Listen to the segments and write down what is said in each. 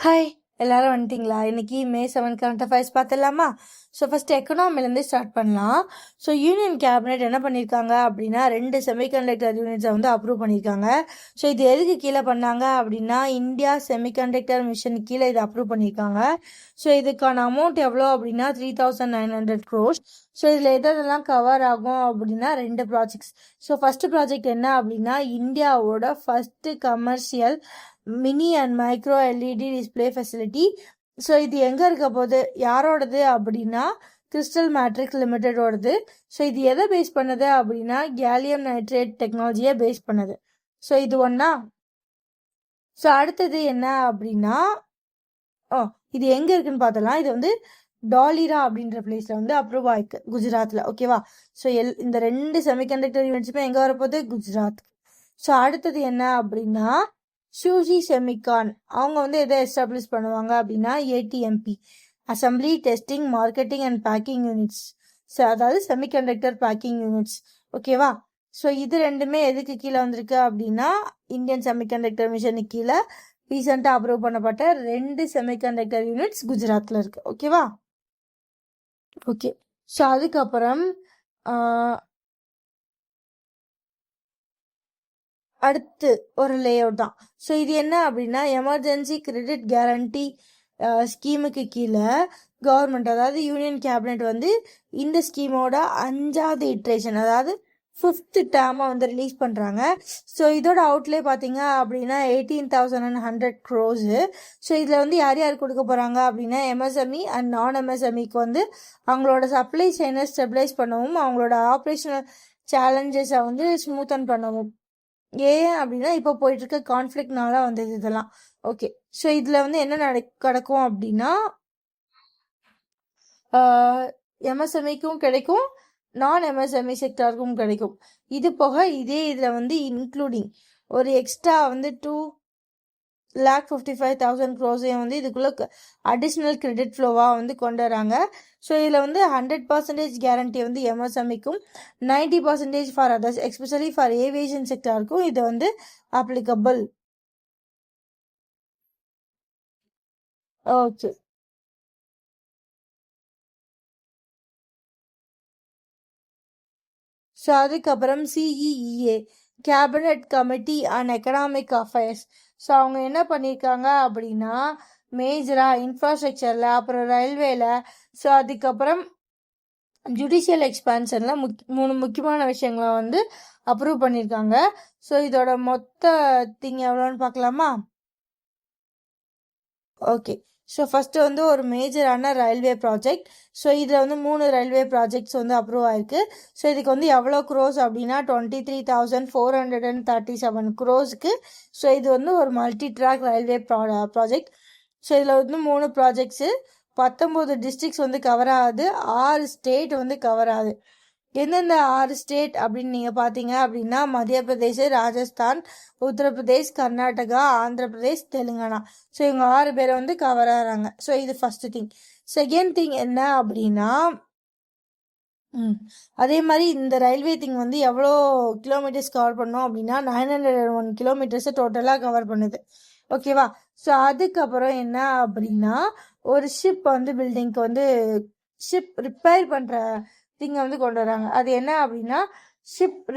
Hi, எல்லாரும் வந்துட்டீங்களா? இன்னைக்கு மே 7 கரண்ட் அஃபேர்ஸ் பார்த்துடலாமா? ஸோ ஃபர்ஸ்ட் எக்கனாமிலேருந்து ஸ்டார்ட் பண்ணலாம். ஸோ யூனியன் கேபினெட் என்ன பண்ணியிருக்காங்க அப்படின்னா 2 செமிகண்டக்டர் யூனிட்ஸை வந்து அப்ரூவ் பண்ணியிருக்காங்க. ஸோ இது எதுக்கு கீழே பண்ணாங்க அப்படின்னா இந்தியா செமிகண்டக்டர் மிஷன் கீழே இதை அப்ரூவ் பண்ணியிருக்காங்க. ஸோ இதுக்கான அமௌண்ட் எவ்வளோ அப்படின்னா 3900 crores. ஸோ இதில் எதெல்லாம் கவர் ஆகும் அப்படின்னா 2 ப்ராஜெக்ட்ஸ். ஸோ ஃபர்ஸ்ட் ப்ராஜெக்ட் என்ன அப்படின்னா இந்தியாவோட first commercial mini and micro LED display facility. So இது எங்கே இருக்க போகுது, யாரோடது அப்படின்னா கிறிஸ்டல் மேட்ரிக்ஸ் லிமிடெடோடது. ஸோ இது எதை பேஸ் பண்ணுது அப்படின்னா கேலியம் நைட்ரேட் டெக்னாலஜியை பேஸ் பண்ணுது. ஸோ இது ஒன்றா. ஸோ அடுத்தது என்ன அப்படின்னா இது எங்கே இருக்குன்னு பார்த்தலாம். இது வந்து டாலிரா அப்படின்ற பிளேஸ்ல வந்து அப்ரூவ் ஆயிருக்கு குஜராத்தில். ஓகேவா? ஸோ இந்த 2 செமிகண்டக்டர் யூனிட்ஸுமே எங்கே வரப்போகுது, குஜராத். ஸோ அடுத்தது என்ன அப்படின்னா ஷூஜி செமிகான் அவங்க வந்து எதை எஸ்டாப்ளிஷ் பண்ணுவாங்க அப்படின்னா ATMP, assembly testing marketing and packing units. அதாவது செமிகண்டக்டர் பேக்கிங் யூனிட்ஸ். ஓகேவா? ஸோ இது ரெண்டுமே எதுக்கு கீழே வந்திருக்கு அப்படின்னா இந்தியன் செமிகண்டக்டர் மிஷனுக்கு கீழே ரீசெண்டாக அப்ரூவ் பண்ணப்பட்ட 2 செமிகண்டக்டர் யூனிட்ஸ் குஜராத்தில் இருக்கு. ஓகேவா? ஓகே. ஸோ அதுக்கப்புறம் அடுத்து ஒரு லேஅவுட் தான். ஸோ இது என்ன அப்படின்னா எமர்ஜென்சி கிரெடிட் கேரண்டி ஸ்கீமுக்கு கீழே கவர்மெண்ட், அதாவது யூனியன் கேபினெட் வந்து இந்த ஸ்கீமோட 5வது இட்ரேஷன், அதாவது 5th டேர்மை வந்து ரிலீஸ் பண்ணுறாங்க. ஸோ இதோட அவுட்லே பார்த்தீங்க அப்படின்னா 18,100 crores. ஸோ இதில் வந்து யார் யார் கொடுக்க போகிறாங்க அப்படின்னா எம்எஸ்எம்இ அண்ட் நான் எம்எஸ்எம்இக்கு வந்து அவங்களோட சப்ளை செயினை ஸ்டெபிளைஸ் பண்ணவும் அவங்களோட ஆப்ரேஷனல் சேலஞ்சஸை வந்து ஸ்மூத்தன் பண்ணவும். ஏன் அப்படின்னா இப்போ போயிட்டு இருக்க கான்ஃப்ளிக்ட்னால வந்தது இதெல்லாம். ஓகே. ஸோ இதில் வந்து என்ன நடக்கும் அப்படின்னா எம்எஸ்எம்இக்கும் கிடைக்கும், நான் எம்எஸ்எம்இ செக்டாருக்கும் கிடைக்கும். இது போக இதே இதில் வந்து இன்க்ளூடிங் ஒரு எக்ஸ்ட்ரா வந்து 2,55,000 crores வந்து இதுக்குள்ள அடிஷ்னல் கிரெடிட் ஃப்ளோவாக வந்து கொண்டு வராங்க. ஸோ இதில் வந்து 100% கேரண்டி வந்து எம்எஸ்எம்இக்கும் 90% for others, especially for aviation செக்டாருக்கும் இது வந்து அப்ளிகபிள். ஓகே. ஸோ அதுக்கப்புறம் CCEA cabinet committee on economic affairs. So அவங்க என்ன பண்ணியிருக்காங்க அப்படின்னா மேஜராக இன்ஃப்ராஸ்ட்ரக்சரில், அப்புறம் ரயில்வேல, ஸோ அதுக்கப்புறம் ஜுடிஷியல் எக்ஸ்பான்ஷனில் 3 முக்கியமான விஷயங்களை வந்து அப்ரூவ் பண்ணியிருக்காங்க. ஸோ இதோட மொத்த திங் எவ்வளோன்னு பார்க்கலாமா? ஓகே. ஸோ ஃபஸ்ட்டு வந்து ஒரு மேஜரான ரயில்வே ப்ராஜெக்ட். ஸோ இதில் வந்து 3 ரயில்வே ப்ராஜெக்ட்ஸ் வந்து அப்ரூவ் ஆயிருக்கு. ஸோ இதுக்கு வந்து எவ்வளோ க்ரோஸ் அப்படின்னா 23,437 crores. ஸோ இது வந்து ஒரு multi track railway project. So இதில் வந்து 3 ப்ராஜெக்ட்ஸு, 19 டிஸ்ட்ரிக்ஸ் வந்து கவர் ஆகுது, 6 ஸ்டேட் வந்து கவர் ஆகுது. எந்தெந்த 6 ஸ்டேட் அப்படின்னு நீங்கள் பார்த்தீங்க அப்படின்னா மத்திய பிரதேஷ், ராஜஸ்தான், உத்தரப்பிரதேஷ், கர்நாடகா, ஆந்திர பிரதேஷ், தெலுங்கானா. ஸோ இவங்க 6 பேரை வந்து கவர் ஆகிறாங்க. ஸோ இது ஃபர்ஸ்ட் திங். செகண்ட் திங் என்ன அப்படின்னா அதே மாதிரி இந்த ரயில்வே திங் வந்து எவ்வளோ கிலோமீட்டர்ஸ் கவர் பண்ணோம் அப்படின்னா 901 kilometers டோட்டலாக கவர் பண்ணுது. ஓகேவா? ஸோ அதுக்கப்புறம் என்ன அப்படின்னா ஒரு ஷிப் வந்து பில்டிங்க்கு வந்து ஷிப் ரிப்பேர் பண்ணுற திங்கை வந்து கொண்டு வராங்க. அது என்ன அப்படின்னா ஷிப்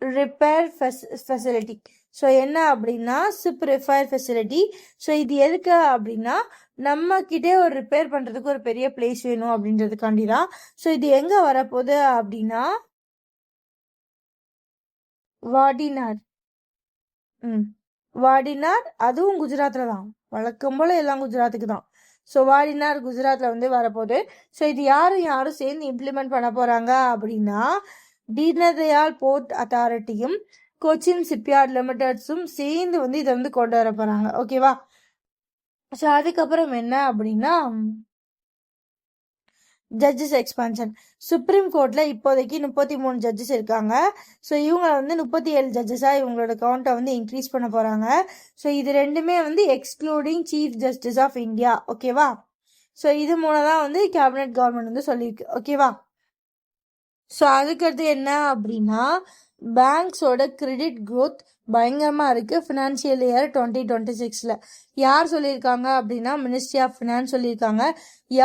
ரிப்பேர் ஃபெசிலிட்டி. ஸோ என்ன அப்படின்னா ஷிப் ரிப்பேர் ஃபெசிலிட்டி. ஸோ இது எதுக்கு அப்படின்னா நம்ம கிட்டே ஒரு ரிப்பேர் பண்ணுறதுக்கு ஒரு பெரிய பிளேஸ் வேணும் அப்படின்றதுக்காண்டி தான். ஸோ இது எங்கே வரப்போகுது அப்படின்னா வாடினார். வாடினார், அதுவும் குஜராத்தில் தான். வழக்கம் போல் எல்லாம் குஜராத்துக்கு தான். ஸோ வாடினார் குஜராத்தில் வந்து வரப்போகுது. ஸோ இது யாரும் சேர்ந்து இம்ப்ளிமெண்ட் பண்ண போகிறாங்க அப்படின்னா தீனதயாள் போர்ட் அத்தாரிட்டியும் கொச்சின் ஷிப்யார்ட் லிமிடெட்ஸும் சேர்ந்து வந்து இதை வந்து கொண்டு வர போகிறாங்க. ஓகேவா? ஸோ அதுக்கப்புறம் என்ன அப்படின்னா ஜட்ஜஸ் எக்ஸ்பான்ஷன். சுப்ரீம் கோர்ட்டில் இப்போதைக்கு 33 ஜட்ஜஸ் இருக்காங்க. ஸோ இவங்களை வந்து 37 ஜட்ஜஸாக இவங்களோட கவுண்ட்டை வந்து இன்க்ரீஸ் பண்ண போகிறாங்க. ஸோ இது ரெண்டுமே வந்து excluding chief justice of India. ஓகேவா? ஸோ இது மூலம் தான் வந்து கேபினட் கவர்மெண்ட் வந்து சொல்லியிருக்கு. ஓகேவா? ஸோ அதுக்கடுத்து என்ன அப்படின்னா பேங்க்ஸோட கிரெடிட் growth பயங்கரமாக இருக்குது ஃபினான்ஷியல் இயர் 2026. யார் சொல்லியிருக்காங்க அப்படின்னா மினிஸ்ட்ரி ஆஃப் ஃபினான்ஸ் சொல்லியிருக்காங்க.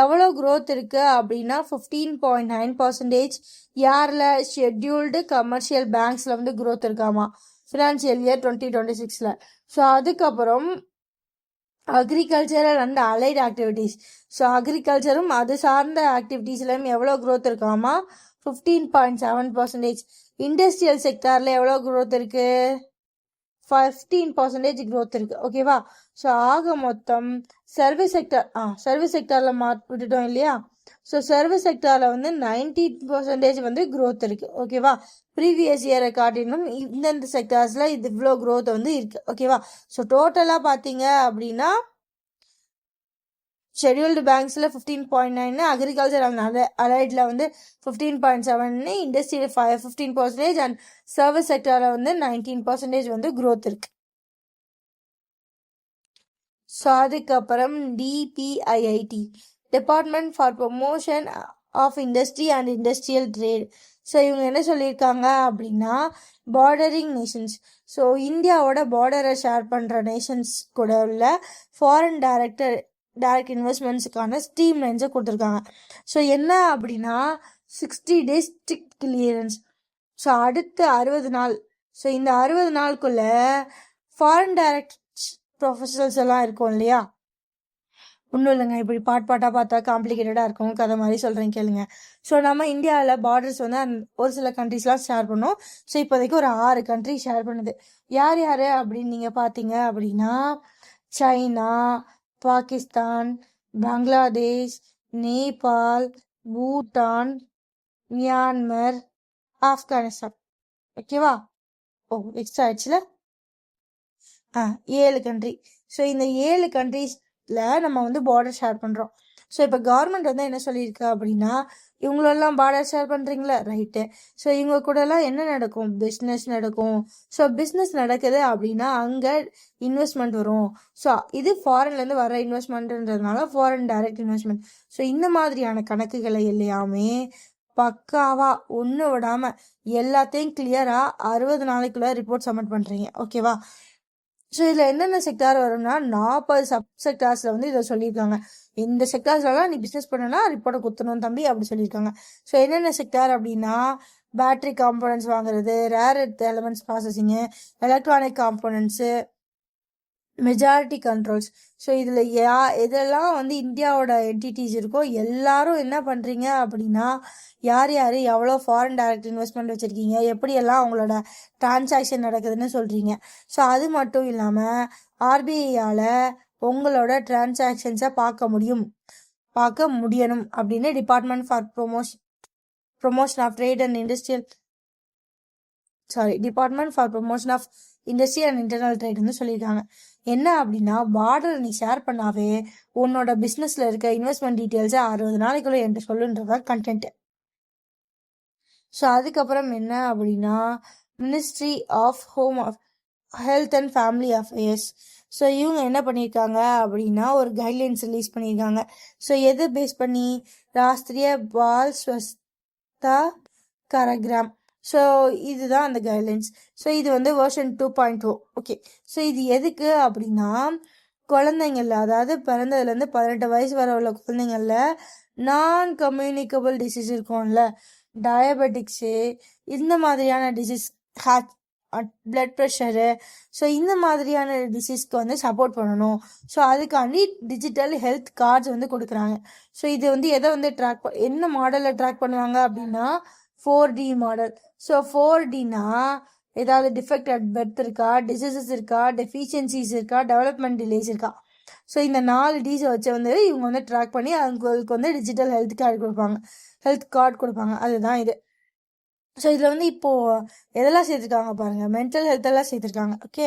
எவ்வளோ growth இருக்குது அப்படின்னா 15.9%. யாரில் ஷெட்யூல்டு கமர்ஷியல் பேங்க்ஸில் வந்து growth இருக்காமா ஃபினான்ஷியல் இயர் 2026. ஸோ அதுக்கப்புறம் agricultural and allied activities. So அக்ரிகல்ச்சரும் அது சார்ந்த ஆக்டிவிட்டீஸ்லையும் எவ்வளோ growth இருக்காமா 15.7%. இண்டஸ்ட்ரியல் செக்டாரில் எவ்வளோ growth இருக்குது 15% growth இருக்குது. ஓகேவா? ஸோ ஆக மொத்தம் சர்வீஸ் செக்டாரில் விட்டுட்டோம் இல்லையா? ஸோ சர்வீஸ் செக்டாரில் வந்து 90% வந்து growth இருக்குது. ஓகேவா? ப்ரீவியஸ் இயரை காட்டிலும் இந்தந்த செக்டார்ஸில் இது இவ்வளோ growth வந்து இருக்குது. ஓகேவா? ஸோ டோட்டலாக பார்த்தீங்க அப்படின்னா ஷெட்யூல்டு பேங்க்ஸில் 15.9, அக்ரிகல்ச்சர் அண்ட் அலைடில் வந்து 15.7, இண்டஸ்ட்ரியில் 15% அண்ட் சர்வீஸ் செக்டாரில் வந்து 19% வந்து growth இருக்கு. ஸோ அதுக்கப்புறம் DPIIT, department for promotion of industry and industrial trade. So இவங்க என்ன சொல்லியிருக்காங்க அப்படின்னா பார்டரிங் நேஷன்ஸ், ஸோ இந்தியாவோட பார்டரை ஷேர் பண்ணுற நேஷன்ஸ் கூட உள்ள ஃபாரின் டைரக்ட் இன்வெஸ்ட்மெண்ட்ஸுக்கான ஸ்ட்ரீம் லைன்ஸை கொடுத்துருக்காங்க. ஸோ என்ன அப்படின்னா 60 days ஸ்ட்ரிக்ட் கிளியரன்ஸ். ஸோ அடுத்த 60 நாள், ஸோ இந்த 60 நாளுக்குள்ள ஃபாரின் டைரக்ட் ப்ரொஃபஷனல்ஸ் எல்லாம் இருக்கும் இல்லையா? ஒன்றும் இல்லைங்க, இப்படி பாட்டாக பார்த்தா காம்ப்ளிகேட்டடாக இருக்கும், கதை மாதிரி சொல்கிறேன் கேளுங்க. ஸோ நம்ம இந்தியாவில் பார்டர்ஸ் வந்து ஒரு சில கண்ட்ரிஸ்லாம் ஷேர் பண்ணோம். ஸோ இப்போதைக்கு ஒரு 6 கண்ட்ரி ஷேர் பண்ணுது. யார் யார் அப்படின்னு நீங்கள் பார்த்தீங்க அப்படின்னா சைனா, பாகிஸ்தான், பங்களாதேஷ், நேபாள், பூட்டான், மியான்மர், ஆப்கானிஸ்தான். ஓகேவா? எக்ஸ்ட்ரா ஆயிடுச்சுல 7 கண்ட்ரி. ஸோ இந்த 7 கண்ட்ரீஸில் நம்ம வந்து பார்டர் ஷேர் பண்ணுறோம். ஸோ இப்போ கவர்மெண்ட் வந்து என்ன சொல்லியிருக்கு அப்படின்னா இவங்களெல்லாம் பார்டர் ஷேர் பண்ணுறீங்களா, ரைட்டு. ஸோ இவங்க கூடலாம் என்ன நடக்கும், பிஸ்னஸ் நடக்கும். ஸோ பிஸ்னஸ் நடக்குது அப்படின்னா அங்கே இன்வெஸ்ட்மெண்ட் வரும். ஸோ இது ஃபாரின்லேருந்து வர இன்வெஸ்ட்மெண்ட்ன்றதுனால ஃபாரின் டைரக்ட் இன்வெஸ்ட்மெண்ட். ஸோ இந்த மாதிரியான கணக்குகளை எல்லாமே பக்காவாக ஒன்று விடாமல் எல்லாத்தையும் கிளியராக 60 நாளைக்குள்ளே ரிப்போர்ட் சப்மிட் பண்ணுறீங்க. ஓகேவா? ஸோ இதில் என்னென்ன செக்டார் வரும்னா 40 சப் செக்டார்ஸில் வந்து இதை சொல்லியிருக்காங்க. இந்த செக்டார்ஸ்லாம் நீ பிஸ்னஸ் பண்ணனா ரிப்போர்ட்டை குத்தணும் தம்பி அப்படி சொல்லியிருக்காங்க. ஸோ என்னென்ன செக்டார் அப்படின்னா பேட்ரி காம்போனன்ட்ஸ் வாங்குறது, rare earth elements processing, electronic components, majority controls. So இதில் இதெல்லாம் வந்து இந்தியாவோட என்டிட்டிஸ் இருக்கோ எல்லாரும் என்ன பண்ணுறீங்க அப்படின்னா யார் யார் எவ்வளோ ஃபாரின் டைரக்ட் இன்வெஸ்ட்மெண்ட் வச்சுருக்கீங்க, எப்படியெல்லாம் அவங்களோட டிரான்சாக்ஷன் நடக்குதுன்னு சொல்கிறீங்க. ஸோ அது மட்டும் இல்லாமல் ஆர்பிஐயால் உங்களோட டிரான்சாக்ஷன்ஸை பார்க்க முடியணும் அப்படின்னு department for promotion of trade and department for promotion of industry and internal trade வந்து சொல்லியிருக்காங்க. என்ன அப்படின்னா பார்டர் நீ ஷேர் பண்ணாவே உன்னோட பிஸ்னஸில் இருக்க இன்வெஸ்ட்மெண்ட் டீட்டெயில்ஸை 60 நாளைக்குள்ளே என்கிட்ட சொல்லுன்றதா கண்டென்ட். ஸோ அதுக்கப்புறம் என்ன அப்படின்னா ministry of health and family affairs. So இவங்க என்ன பண்ணியிருக்காங்க அப்படின்னா ஒரு கைட்லைன்ஸ் ரிலீஸ் பண்ணியிருக்காங்க. ஸோ எதை பேஸ் பண்ணி ராஷ்ட்ரிய பால் ஸ்வஸ்தா கரகிராம். ஸோ இதுதான் அந்த கைட்லைன்ஸ். ஸோ இது வந்து வெர்ஷன் 2.0. ஓகே. ஸோ இது எதுக்கு அப்படின்னா குழந்தைங்கள, அதாவது பிறந்ததுலேருந்து 18 வயசு வரை உள்ள குழந்தைங்கள நான் கம்யூனிகபிள் டிசீஸ் இருக்கும்ல, டயபெட்டிக்ஸு, இந்த மாதிரியான டிசீஸ், பிளட் ப்ரெஷரு, ஸோ இந்த மாதிரியான டிசீஸ்க்கு வந்து சப்போர்ட் பண்ணணும். ஸோ அதுக்காண்டி டிஜிட்டல் ஹெல்த் கார்ட்ஸ் வந்து கொடுக்குறாங்க. ஸோ இது வந்து எதை வந்து என்ன மாடலில் ட்ராக் பண்ணுவாங்க அப்படின்னா 4D மாடல். ஸோ 4Dனா ஏதாவது டிஃபெக்ட் அட் பர்த் இருக்கா, டிசீசஸ் இருக்கா, டெஃபிஷியன்சிஸ் இருக்கா, டெவலப்மெண்ட் டிலேஸ் இருக்கா. ஸோ இந்த 4 Dஸை வச்சு வந்து இவங்க வந்து ட்ராக் பண்ணி அவங்களுக்கு வந்து டிஜிட்டல் ஹெல்த் கார்டு கொடுப்பாங்க. அதுதான் இது. ஸோ இதில் வந்து இப்போது எதெல்லாம் சேர்த்துருக்காங்க பாருங்கள், மென்டல் ஹெல்த் எல்லாம் சேர்த்துருக்காங்க. ஓகே.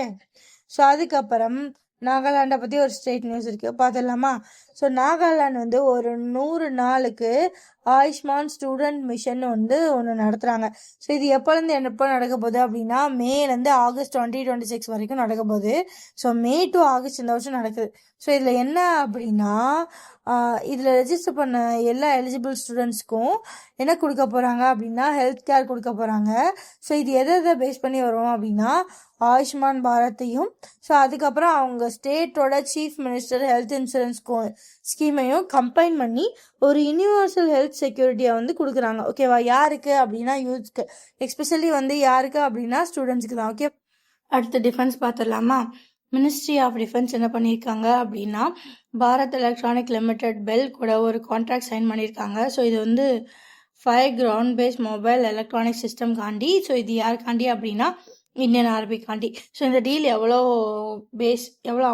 ஸோ அதுக்கப்புறம் நாகாலாண்டை பற்றி ஒரு ஸ்டேட் நியூஸ் இருக்குது, பார்த்துடலாமா? ஸோ நாகாலாந்து வந்து ஒரு 100 நாளுக்கு ஆயுஷ்மான் ஸ்டூடெண்ட் மிஷன் வந்து ஒன்று நடத்துகிறாங்க. ஸோ இது எப்போலேருந்து எப்போ நடக்க போகுது அப்படின்னா மேலேருந்து ஆகஸ்ட் 2026 வரைக்கும் நடக்க போகுது. ஸோ மே டு ஆகஸ்ட் இந்த வருஷம் நடக்குது. ஸோ இதில் என்ன அப்படின்னா இதில் ரெஜிஸ்டர் பண்ண எல்லா எலிஜிபிள் ஸ்டூடெண்ட்ஸ்க்கும் என்ன கொடுக்க போகிறாங்க அப்படின்னா ஹெல்த் கேர் கொடுக்க போகிறாங்க. ஸோ இது எதை பேஸ் பண்ணி வரும் அப்படின்னா ஆயுஷ்மான் பாரத்தையும், ஸோ அதுக்கப்புறம் அவங்க ஸ்டேட்டோட சீஃப் மினிஸ்டர் ஹெல்த் இன்சூரன்ஸ் ஸ்கீமையும் கம்பைன் பண்ணி ஒரு யூனிவர்சல் ஹெல்த் செக்யூரிட்டியை வந்து கொடுக்குறாங்க. ஓகேவா? யாருக்கு அப்படின்னா யூத்க்கு, எஸ்பெஷலி வந்து யாருக்கு அப்படின்னா ஸ்டூடெண்ட்ஸ்க்கு தான். ஓகே, அடுத்து டிஃபென்ஸ் பார்த்துடலாமா? மினிஸ்ட்ரி ஆஃப் டிஃபென்ஸ் என்ன பண்ணியிருக்காங்க அப்படின்னா பாரத் எலக்ட்ரானிக் லிமிடெட் பெல் கூட ஒரு கான்ட்ராக்ட் சைன் பண்ணியிருக்காங்க. ஸோ இது வந்து 5 ground based mobile electronic system காண்டி. ஸோ இது யாருக்காண்டி அப்படின்னா இந்தியன் ஆர்மி காண்டி. ஸோ இந்த டீல் எவ்வளோ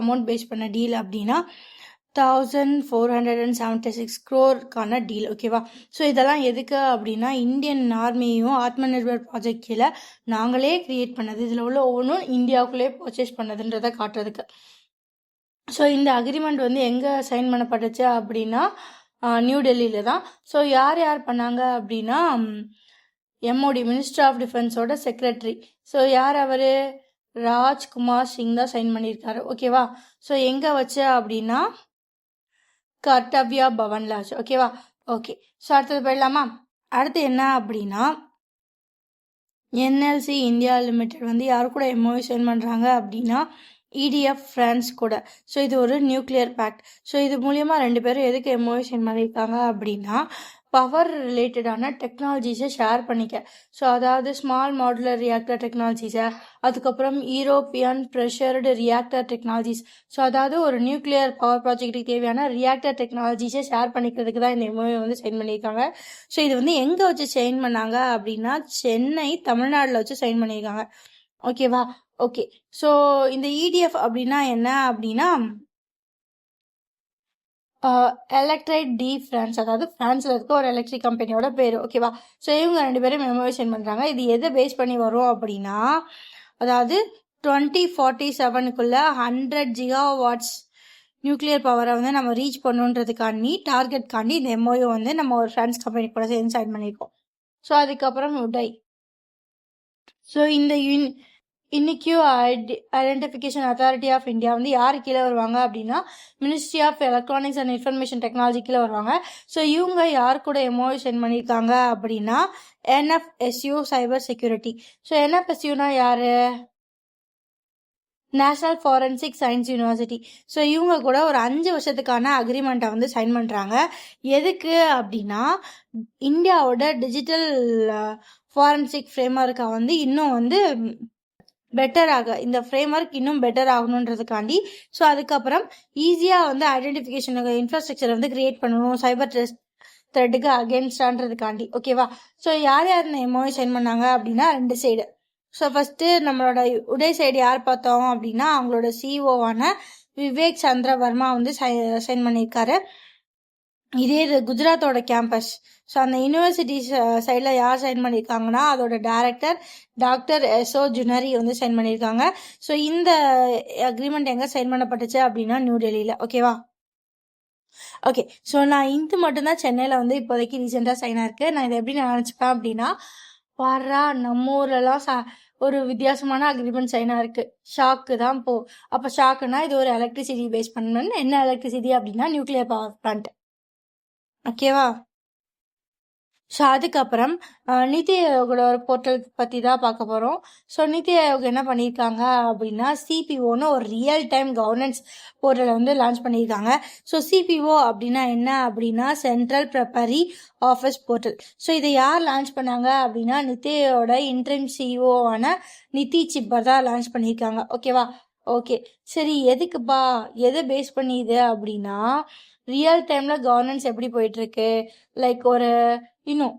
அமௌண்ட் பேஸ் பண்ண டீல் அப்படின்னா 1476 crore டீல். ஓகேவா? ஸோ இதெல்லாம் எதுக்கு அப்படின்னா இந்தியன் ஆர்மியும் ஆத்ம நிர்பர் ப்ராஜெக்ட் கீழே நாங்களே கிரியேட் பண்ணது, இதில் உள்ள ஒவ்வொன்றும் இந்தியாவுக்குள்ளே பர்ச்சேஸ் பண்ணதுன்றதை காட்டுறதுக்கு. ஸோ இந்த அக்ரிமெண்ட் வந்து எங்கே சைன் பண்ணப்பட்டுச்சு அப்படின்னா நியூ டெல்லியில் தான். ஸோ யார் பண்ணாங்க அப்படின்னா எம்ஓடி, மினிஸ்டர் ஆஃப் டிஃபென்ஸோட செக்ரட்டரி. ஸோ யார் அவர்? ராஜ்குமார் சிங் தான் சைன் பண்ணியிருக்காரு. ஓகேவா? ஸோ எங்கே வச்சு அப்படின்னா கர்த்தவ்யா பவன்ல ஆச்சு. ஓகேவா? ஓகே, ஸோ அடுத்தது போயிடலாமா? அடுத்து என்ன அப்படின்னா என்எல்சி இந்தியா லிமிடெட் வந்து யார் கூட எம்ஓவி சைன் பண்ணுறாங்க அப்படின்னா இடிஎஃப் ஃப்ரான்ஸ் கூட. ஸோ இது ஒரு நியூக்ளியர் பேக்ட். ஸோ இது மூலியமா 2 பேரும் எதுக்கு எம்ஓவி சைன் பண்ணியிருக்காங்க அப்படின்னா பவர் ரிலேட்டடான டெக்னாலஜிஸை ஷேர் பண்ணிக்க. ஸோ அதாவது ஸ்மால் மாடுலர் ரியாக்டர் டெக்னாலஜிஸை, அதுக்கப்புறம் European pressured reactor technologies. So அதாவது ஒரு நியூக்ளியர் பவர் ப்ராஜெக்ட்டுக்கு தேவையான ரியாக்டர் டெக்னாலஜிஸை ஷேர் பண்ணிக்கிறதுக்கு தான் இந்த எம்ஓவி வந்து சைன் பண்ணியிருக்காங்க. ஸோ இது வந்து எங்கே வச்சு சைன் பண்ணாங்க அப்படின்னா சென்னை, தமிழ்நாட்டில் வச்சு சைன் பண்ணியிருக்காங்க. ஓகேவா? ஓகே, ஸோ இந்த இடிஎஃப் அப்படின்னா என்ன அப்படின்னா எலக்ட்ரைட் டி ஃப்ரான்ஸ், அதாவது ஃப்ரான்ஸில் இருக்க ஒரு எலக்ட்ரிக் கம்பெனியோட பேர். ஓகேவா? ஸோ இவங்க 2 பேரும் மெமோவை சென்ட் பண்ணுறாங்க. இது எதை பேஸ் பண்ணி வரும் அப்படின்னா அதாவது 2047க்குள்ள 100 GW நியூக்ளியர் பவரை வந்து நம்ம ரீச் பண்ணுன்றதுக்காண்டி டார்கெட் இந்த எம்ஓயோ வந்து நம்ம ஒரு ஃப்ரான்ஸ் கம்பெனி கூட சேர்ந்து சைன் பண்ணியிருக்கோம். ஸோ அதுக்கப்புறம் உடை. ஸோ இந்த இன்னைக்கு ஐடென்டிஃபிகேஷன் அத்தாரிட்டி ஆஃப் இந்தியா வந்து யார் கீழே வருவாங்க அப்படின்னா ministry of electronics and information technology கீழே வருவாங்க. ஸோ இவங்க யார் கூட எம்ஓவி சென்ட் பண்ணியிருக்காங்க அப்படின்னா என்எஃப்எஸ்யூ சைபர் செக்யூரிட்டி. ஸோ என்எஃப்எஸ்யூனா யார்? National forensic science university. So இவங்க கூட ஒரு 5 வருஷத்துக்கான அக்ரிமெண்ட்டை வந்து சைன் பண்ணுறாங்க. எதுக்கு அப்படின்னா இந்தியாவோட டிஜிட்டல் ஃபாரன்சிக் ஃப்ரேம்வொர்க்கை வந்து இன்னும் வந்து இந்த ஃப்ரேம்வொர்க் இன்னும் பெட்டர் ஆகணுன்றதுக்காண்டி. ஸோ அதுக்கப்புறம் ஈஸியாக வந்து ஐடென்டிஃபிகேஷன் இன்ஃப்ராஸ்ட்ரக்சர் வந்து கிரியேட் பண்ணணும் சைபர் த்ரெட்டுக்கு அகேன்ஸ்டான்றதுக்காண்டி. ஓகேவா? ஸோ யார் எம்ஓவி சைன் பண்ணாங்க அப்படின்னா 2 சைடு. ஸோ ஃபஸ்ட்டு நம்மளோட உடை சைடு யார் பார்த்தோம் அப்படின்னா அவங்களோட சிஓவான விவேக் சந்திர வர்மா வந்து சைன் பண்ணியிருக்காரு. இதே இது குஜராத்தோட கேம்பஸ். ஸோ அந்த யூனிவர்சிட்டி சைடில் யார் சைன் பண்ணியிருக்காங்கன்னா அதோட டைரக்டர் டாக்டர் எஸ்ஓ ஜுனரி வந்து சைன் பண்ணியிருக்காங்க. ஸோ இந்த அக்ரிமெண்ட் எங்கே சைன் பண்ணப்பட்டுச்சு அப்படின்னா நியூ டெல்லியில். ஓகேவா? ஓகே, ஸோ நான் இது மட்டும்தான் சென்னையில் வந்து இப்போதைக்கு ரீசெண்டாக சைன் ஆயிருக்கு. நான் இதை எப்படி நினச்சிப்பேன் அப்படின்னா வர்றா நம்ம ஊர்லலாம் ஒரு வித்தியாசமான அக்ரிமெண்ட் சைனாக இருக்கு, ஷாக்கு தான் போ. அப்போ ஷாக்குனா இது ஒரு எலக்ட்ரிசிட்டி பேஸ் பண்ணணும். என்ன எலக்ட்ரிசிட்டி அப்படின்னா நியூக்ளியர் பவர் பிளான்ட். ஓகேவா? ஸோ அதுக்கப்புறம் நிதி ஆயோகோட ஒரு போர்ட்டல் பற்றி தான் பார்க்க போகிறோம். ஸோ நிதி ஆயோக் என்ன பண்ணியிருக்காங்க அப்படின்னா சிபிஓன்னு ஒரு ரியல் டைம் கவர்னன்ஸ் போர்ட்டலை வந்து லான்ச் பண்ணியிருக்காங்க. ஸோ சிபிஓ அப்படின்னா என்ன அப்படின்னா சென்ட்ரல் ப்ரிப்பரரி ஆஃபீஸ் போர்ட்டல். ஸோ இதை யார் லான்ச் பண்ணாங்க அப்படின்னா நிதி ஆயோட இன்ட்ரிம் சிஇஓவான நிதி சிப்பர் தான் லான்ச் பண்ணியிருக்காங்க. ஓகேவா? ஓகே, சரி, எதுக்குப்பா, எதை பேஸ் பண்ணி இது அப்படின்னா ரியல் டைமில் கவர்னன்ஸ் எப்படி போயிட்டுருக்கு, லைக் இன்னும்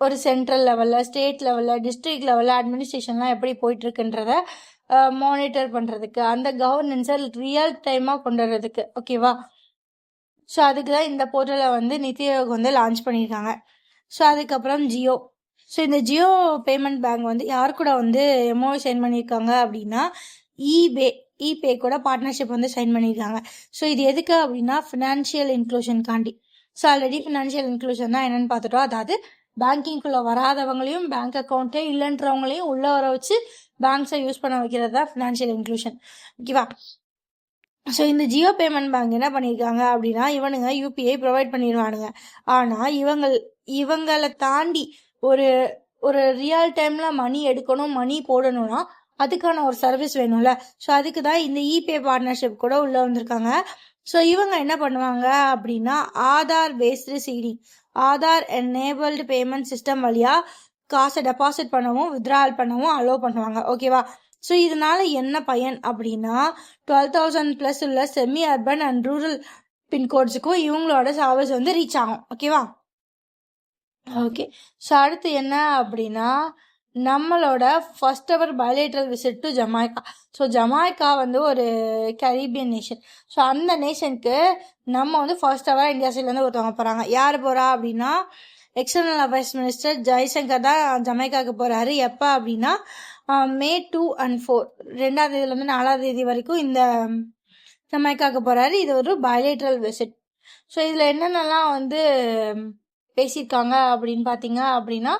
ஒரு சென்ட்ரல் லெவலில், ஸ்டேட் லெவலில், டிஸ்ட்ரிக்ட் லெவலில் அட்மினிஸ்ட்ரேஷன்லாம் எப்படி போயிட்டுருக்குன்றத மானிட்டர் பண்ணுறதுக்கு, அந்த கவர்னன்ஸை ரியல் டைமாக கொண்டு வர்றதுக்கு. ஓகேவா? ஸோ அதுக்கு தான் இந்த போர்ட்டலை வந்து நிதி ஆயோக் வந்து லான்ச் பண்ணியிருக்காங்க. ஸோ அதுக்கப்புறம் ஜியோ. ஸோ இந்த ஜியோ பேமெண்ட் பேங்க் வந்து யார் கூட வந்து எம்ஓவி சைன் பண்ணியிருக்காங்க அப்படின்னா இபே கூட பார்ட்னர்ஷிப் வந்து சைன் பண்ணியிருக்காங்க. ஸோ இது எதுக்கு அப்படின்னா ஃபினான்ஷியல் இன்க்ளூஷன்காண்டி. ஸோ ஆல்ரெடி ஃபினான்ஷியல் இன்க்ளூஷன் தான் என்னன்னு பார்த்துட்டோம். அதாவது பேங்கிங்குள்ளே வராதவங்களையும் பேங்க் அக்கௌண்ட்டே இல்லைன்றவங்களையும் உள்ளே வர வச்சு பேங்க்ஸை யூஸ் பண்ண வைக்கிறது தான் ஃபினான்ஷியல் இன்க்ளூஷன். ஓகேவா? ஸோ இந்த ஜியோ பேமெண்ட் பேங்க் என்ன பண்ணியிருக்காங்க அப்படின்னா இவனுங்க யூபிஐ ப்ரொவைட் பண்ணிடுவானுங்க. ஆனால் இவங்களை தாண்டி ஒரு ஒரு ரியல் டைமில் மணி எடுக்கணும், மணி போடணும்னா அதுக்கான ஒரு சர்வீஸ் வேணும்ல. ஸோ அதுக்கு தான் இந்த இபே பார்ட்னர்ஷிப் கூட உள்ளே வந்திருக்காங்க. ஸோ இவங்க என்ன பண்ணுவாங்க அப்படின்னா Aadhaar based seeding, Aadhaar enabled payment system வழியாக காசை டெபாசிட் பண்ணவும் வித்ட்ராவல் பண்ணவும் அலோவ் பண்ணுவாங்க. ஓகேவா? ஸோ இதனால என்ன பயன் அப்படின்னா 12,000+ உள்ள செமி அர்பன் அண்ட் ரூரல் பின்கோட்ஸுக்கும் இவங்களோட சர்வீஸ் வந்து ரீச் ஆகும். ஓகேவா? ஓகே. ஸோ அடுத்து என்ன அப்படின்னா நம்மளோட first ever bilateral visit to Jamaica. So Jamaica வந்து ஒரு கரீபியன் நேஷன். ஸோ அந்த நேஷனுக்கு நம்ம வந்து ஃபர்ஸ்ட் எவர் இந்தியா சைட்லேருந்து ஒருத்தவங்க போகிறாங்க. யார் போகிறா அப்படின்னா எக்ஸ்டர்னல் அஃபேர்ஸ் மினிஸ்டர் ஜெய்சங்கர் தான் ஜமைக்காவுக்கு போகிறாரு. எப்போ அப்படின்னா May 2 and 4 2ஆம் தேதியிலேருந்து 4ஆம் தேதி வரைக்கும் இந்த ஜமைக்காவுக்கு போகிறாரு. இது ஒரு பைலேட்ரல் விசிட். ஸோ இதில் என்னென்னலாம் வந்து பேசியிருக்காங்க அப்படின்னு பார்த்தீங்க அப்படின்னா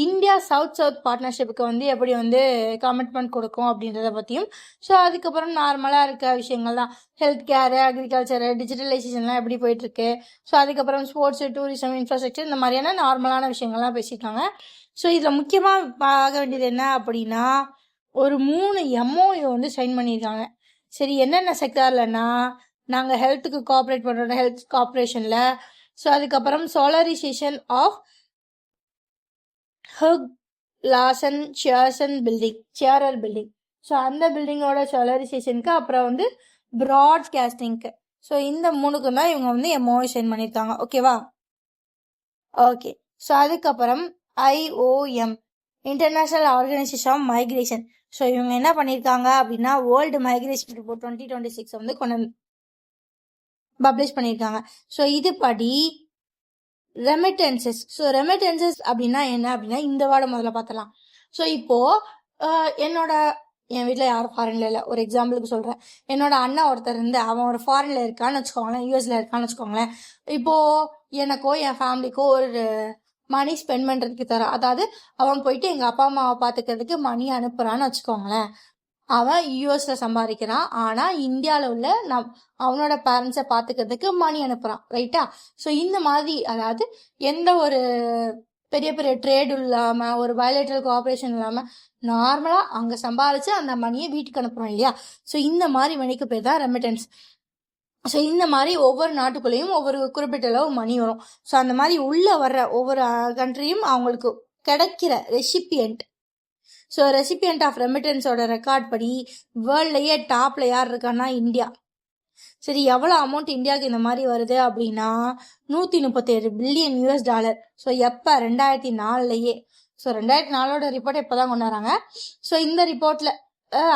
இந்தியா சவுத் பார்ட்னர்ஷிப்புக்கு வந்து எப்படி வந்து கமிட்மெண்ட் கொடுக்கும் அப்படின்றத பற்றியும், ஸோ அதுக்கப்புறம் நார்மலாக இருக்க விஷயங்கள் தான் ஹெல்த் கேரு, அக்ரிகல்ச்சரு, டிஜிட்டலைசேஷன்லாம் எப்படி போயிட்டுருக்கு, ஸோ அதுக்கப்புறம் ஸ்போர்ட்ஸு, டூரிசம், இன்ஃப்ராஸ்ட்ரக்சர், இந்த மாதிரியான நார்மலான விஷயங்கள்லாம் பேசியிருக்காங்க. ஸோ இதில் முக்கியமாக பார்க்க வேண்டியது என்ன அப்படின்னா ஒரு 3 MOU வந்து சைன் பண்ணியிருக்காங்க. சரி, என்னென்ன செக்டார்லன்னா நாங்கள் ஹெல்த்துக்கு கோஆப்ரேட் பண்ணுறோம், ஹெல்த் கார்பரேஷனில். ஸோ அதுக்கப்புறம் சோலரைசேஷன் ஆஃப் ஹக் லாசன் சியர்சன் பில்டிங். ஸோ அந்த பில்டிங்கோட சோலரைசேஷனுக்கு, அப்புறம் வந்து ப்ராட்காஸ்டிங்க்கு. ஸோ இந்த 3க்கும் தான் இவங்க வந்து MOU சைன் பண்ணியிருக்காங்க. ஓகேவா? ஓகே. ஸோ அதுக்கப்புறம் IOM international organisation of migration. So இவங்க என்ன பண்ணியிருக்காங்க அப்படின்னா வேர்ல்டு மைக்ரேஷன் ரிப்போர்ட் 2026 வந்து கொண்டு பப்ளிஷ் பண்ணியிருக்காங்க. ஸோ இது படி ரெமிட்டன்சஸ். ஸோ ரெமிட்டன்சஸ் அப்படின்னா என்ன அப்படின்னா இந்த வார்டை முதல்ல பார்த்தலாம். ஸோ இப்போது என் வீட்டில் யாரும் ஃபாரின்ல இல்லை. ஒரு எக்ஸாம்பிளுக்கு சொல்கிறேன். என்னோட அண்ணன் ஒருத்தர் இருந்து அவன் ஒரு ஃபாரின்ல இருக்கான்னு வச்சுக்கோங்களேன், யூஎஸ்ல இருக்கான்னு வச்சுக்கோங்களேன். இப்போது எனக்கோ என் ஃபேமிலிக்கோ ஒரு மணி ஸ்பெண்ட் பண்ணுறதுக்கு தரான். அதாவது அவன் போயிட்டு எங்கள் அப்பா அம்மாவை பார்த்துக்கிறதுக்கு மணி அனுப்புகிறான்னு வச்சுக்கோங்களேன். அவன் யூஎஸ்ல சம்பாதிக்கிறான், ஆனால் இந்தியாவில் உள்ள அவனோட பேரண்ட்ஸை பார்த்துக்கிறதுக்கு மணி அனுப்புகிறான். ரைட்டா? ஸோ இந்த மாதிரி, அதாவது எந்த ஒரு பெரிய பெரிய ட்ரேட் இல்லாமல், ஒரு பைலேட்ரல் கோஆப்ரேஷன் இல்லாமல் நார்மலாக அங்கே சம்பாதிச்சு அந்த மணியை வீட்டுக்கு அனுப்புகிறோம் இல்லையா? ஸோ இந்த மாதிரி மணிக்கு பேர் தான் ரெமிட்டன்ஸ். ஸோ இந்த மாதிரி ஒவ்வொரு நாட்டுக்குள்ளேயும் ஒவ்வொரு குறிப்பிட்ட அளவு மணி வரும். ஸோ அந்த மாதிரி உள்ளே வர்ற ஒவ்வொரு கண்ட்ரியும் அவங்களுக்கு கிடைக்கிற ரெசிபியன்ட். ஸோ ரெசிபியன்ட் ஆஃப் ரெமிட்டன்ஸோட ரெக்கார்ட் படி வேர்ல்ட்லேயே டாப்பில் யார் இருக்கான்னா இந்தியா. சரி, எவ்வளோ அமௌண்ட் இந்தியாவுக்கு இந்த மாதிரி வருது அப்படின்னா $137 பில்லியன். ஸோ எப்போ 2004 ஸோ 2004 ரிப்போர்ட் இப்போ தான் கொண்டு வராங்க. ஸோ இந்த ரிப்போர்ட்டில்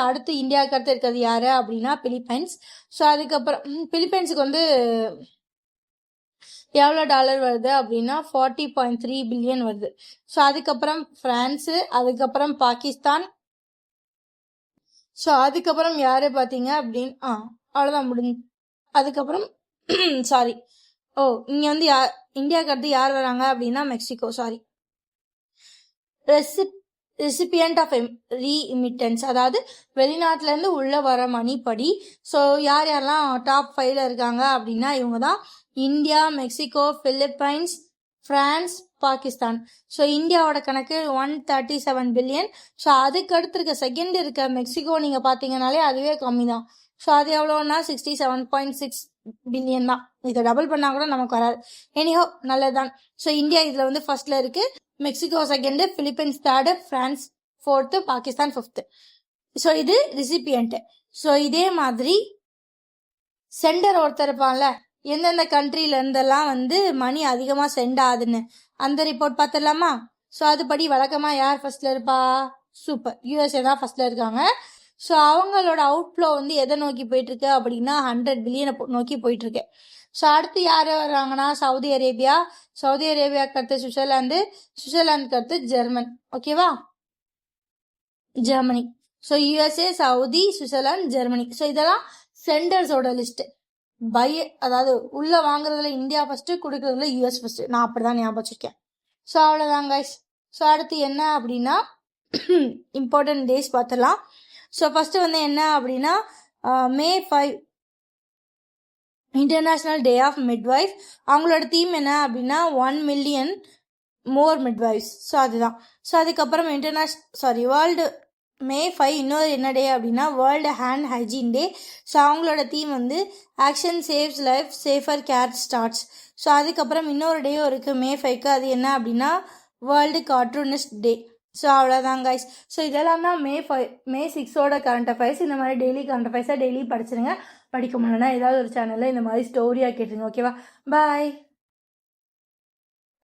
அடுத்து இந்தியாவுக்கு அடுத்து இருக்கிறது யார் அப்படின்னா பிலிப்பைன்ஸ். ஸோ அதுக்கப்புறம் பிலிப்பைன்ஸுக்கு வந்து எவ்வளோ டாலர் வருது அப்படின்னா 40.3 பில்லியன் வருது. ஸோ அதுக்கப்புறம் ஃப்ரான்ஸு, அதுக்கப்புறம் பாகிஸ்தான். ஸோ அதுக்கப்புறம் யார் பார்த்தீங்க அப்படின்னு அவ்வளோதான் முடிஞ்சு. அதுக்கப்புறம் சாரி இங்கே வந்து இந்தியாவுக்கு அடுத்து யார் வராங்க அப்படின்னா மெக்சிகோ. சாரி, ரெசிபியன்ட் ஆஃப் ரீஇமிட்டன்ஸ், அதாவது வெளிநாட்டிலேருந்து உள்ளே வர மணிப்படி. ஸோ யாரெல்லாம் டாப் 5ல இருக்காங்க அப்படின்னா இவங்க தான் India, Mexico, Philippines, France, Pakistan. So இந்தியாவோட கணக்கு 137 பில்லியன். ஸோ அதுக்கு அடுத்து இருக்க செகண்ட் இருக்க மெக்சிகோ நீங்கள் பார்த்தீங்கன்னாலே அதுவே கம்மி தான். ஸோ அது எவ்வளோன்னா 67.6 பில்லியன் தான். இதை டபுள் பண்ணால் கூட நமக்கு வராது. எனிஹோ, நல்லதுதான். ஸோ இந்தியா இதில் வந்து ஃபர்ஸ்ட்ல இருக்கு, Mexico second, Philippines third, France fourth, Pakistan fifth. So இது ரெசிபியன்ட்டு. ஸோ இதே மாதிரி சென்டர் ஒருத்தர் இருப்பான்ல, எந்தெந்த கண்ட்ரில இருந்தெல்லாம் வந்து மணி அதிகமாக சென்ட் ஆகுதுன்னு அந்த ரிப்போர்ட் பார்த்துடலாமா? ஸோ அதுபடி வழக்கமாக யார் ஃபர்ஸ்ட்ல இருப்பா? சூப்பர், USA தான் ஃபர்ஸ்ட்ல இருக்காங்க. ஸோ அவங்களோட அவுட்ஃப்ளோ வந்து எதை நோக்கி போயிட்டு இருக்கு அப்படின்னா 100 பில்லியனை நோக்கி போயிட்டு இருக்கு. ஸோ அடுத்து யார் வர்றாங்கன்னா சவுதி அரேபியாவுக்கு அடுத்து சுவிட்சர்லாந்துக்கு அடுத்து ஜெர்மனி. ஓகேவா? Germany. So USA, Saudi, Switzerland, Germany. So இதெல்லாம் சென்டர்ஸோட லிஸ்ட்டு. அதாவது உள்ளே வாங்குறதுல இந்தியா ஃபஸ்ட்டு, கொடுக்குறதுல யூஎஸ் ஃபஸ்ட்டு. நான் அப்படி தான் ஞாபகம் வச்சுருக்கேன். ஸோ அவ்வளோதான் கைஸ். ஸோ அடுத்து என்ன அப்படின்னா இம்பார்ட்டன்ட் டேஸ் பார்த்துடலாம். ஸோ ஃபஸ்ட்டு வந்து என்ன அப்படின்னா May 5 international day of midwife. அவங்களோட தீம் என்ன அப்படின்னா 1 மில்லியன் மோர் மிட்வைஃப்ஸ். ஸோ அதுதான். ஸோ அதுக்கப்புறம் வேர்ல்டு May 5 இன்னொரு என்ன டே அப்படின்னா world hand hygiene day. So அவங்களோட தீம் வந்து action saves life, safer care starts. So அதுக்கப்புறம் இன்னொரு டேயும் இருக்குது May 5க்கு. அது என்ன அப்படின்னா வேர்ல்டு கார்ட்டூனிஸ்ட் டே. ஸோ அவ்வளோதான் கைஸ். ஸோ இதெல்லாம் தான் May 6ஓட கரண்ட் அஃபேர்ஸ். இந்த மாதிரி டெய்லி கரண்ட் அஃபேர்ஸாக டெய்லி படிச்சிருங்க. படிக்க முடியலன்னா ஏதாவது ஒரு சேனலில் இந்த மாதிரி ஸ்டோரியாக கேட்டுருங்க. ஓகேவா? பாய்.